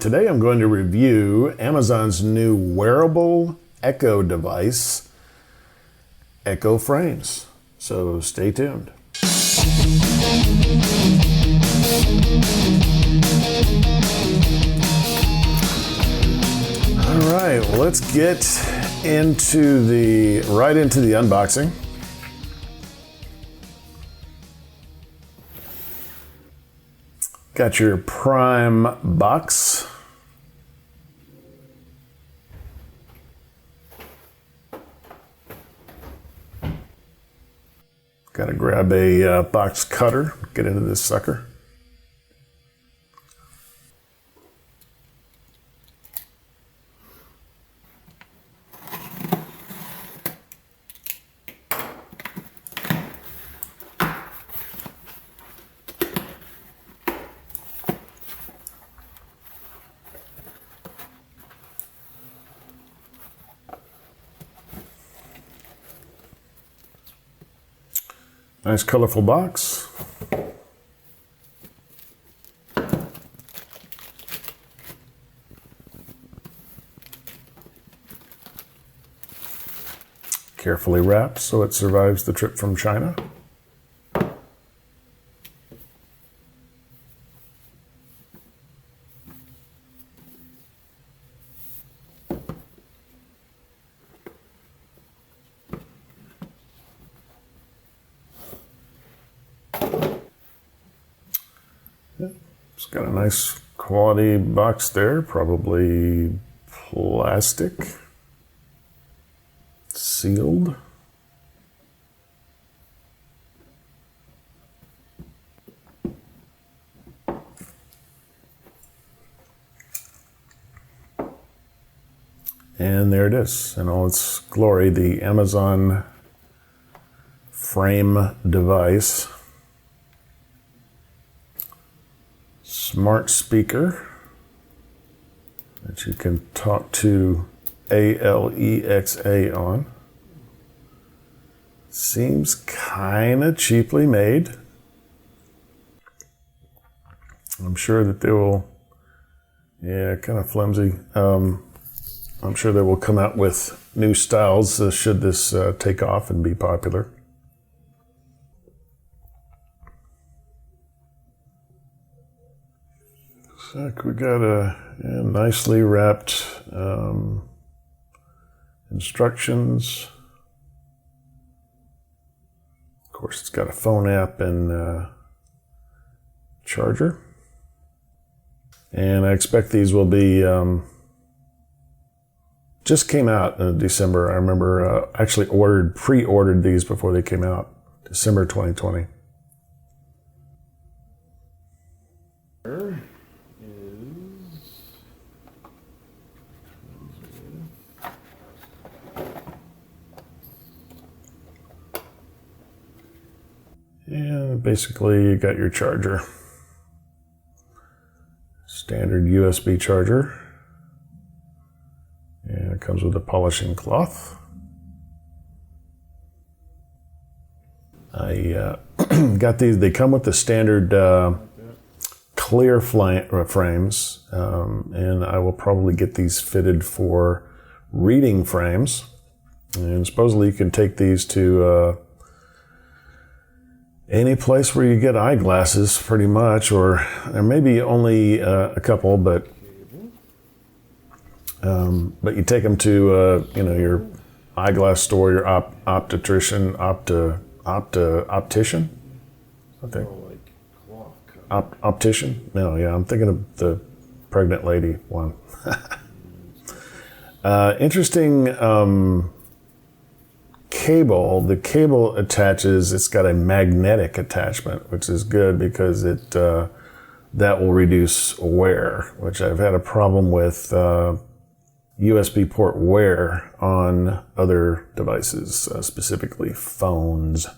Today I'm going to review Amazon's new wearable Echo device, Echo Frames. So stay tuned. All right, well, let's get right into the unboxing. Got your Prime box. Got to grab a box cutter, get into this sucker. Nice colorful box. Carefully wrapped so it survives the trip from China. It's got a nice quality box there, probably plastic, sealed. And there it is in all its glory, the Amazon Frame device. Smart speaker that you can talk to Alexa on. Seems kind of cheaply made. I'm sure that they will, kind of flimsy. I'm sure they will come out with new styles should this take off and be popular. Look, we got a nicely wrapped instructions. Of course, it's got a phone app and charger. And I expect these will be, just came out in December. I remember actually pre-ordered these before they came out, December 2020. And basically you got your charger. Standard USB charger. And it comes with a polishing cloth. I got these, they come with the standard clear frames, and I will probably get these fitted for reading frames. And supposedly you can take these to any place where you get eyeglasses, pretty much, or there may be only a couple, but you take them to your eyeglass store, your optician, optician, I think. Optician? No, yeah, I'm thinking of the pregnant lady one. Interesting. Cable. The cable attaches, it's got a magnetic attachment, which is good because that will reduce wear, which I've had a problem with USB port wear on other devices, specifically phones,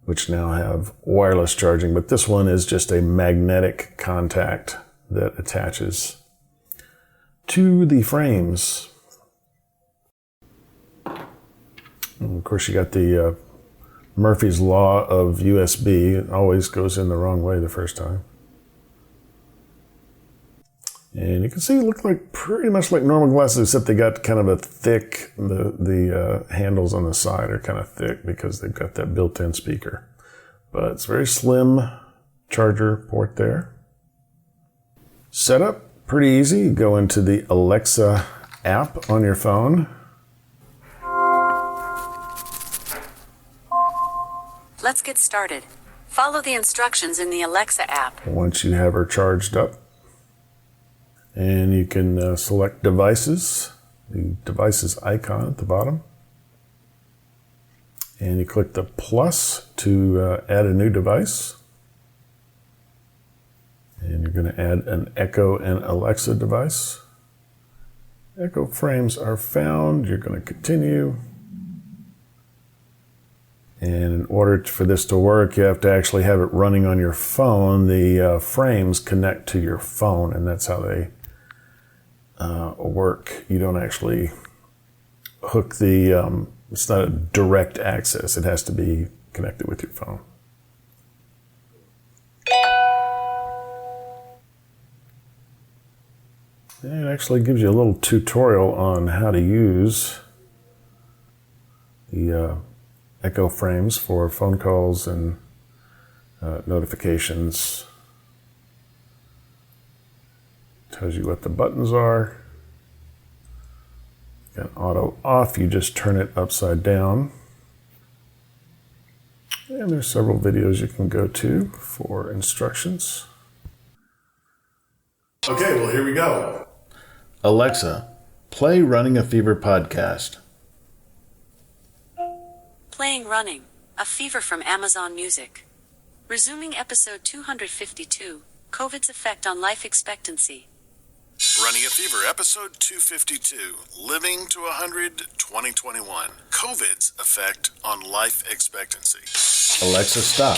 which now have wireless charging, but this one is just a magnetic contact that attaches to the frames. And of course, you got the Murphy's Law of USB. It always goes in the wrong way the first time. And you can see it look like pretty much like normal glasses, except they got kind of a thick, the handles on the side are kind of thick because they've got that built-in speaker. But it's very slim charger port there. Setup, pretty easy. You go into the Alexa app on your phone. Let's get started. Follow the instructions in the Alexa app. Once you have her charged up, and you can select devices, the devices icon at the bottom. And you click the plus to add a new device. And you're going to add an Echo and Alexa device. Echo frames are found. You're going to continue. And in order for this to work, you have to actually have it running on your phone. The frames connect to your phone, and that's how they work. You don't actually hook the, it's not a direct access. It has to be connected with your phone. And it actually gives you a little tutorial on how to use the Echo frames for phone calls and notifications. Tells you what the buttons are. Got auto off, you just turn it upside down. And there's several videos you can go to for instructions. Okay, well, here we go. Alexa, play Running a Fever podcast. Playing Running a Fever from Amazon Music. Resuming episode 252, COVID's effect on life expectancy. Running a Fever, episode 252, Living to 100, 2021. COVID's effect on life expectancy. Alexa, stop.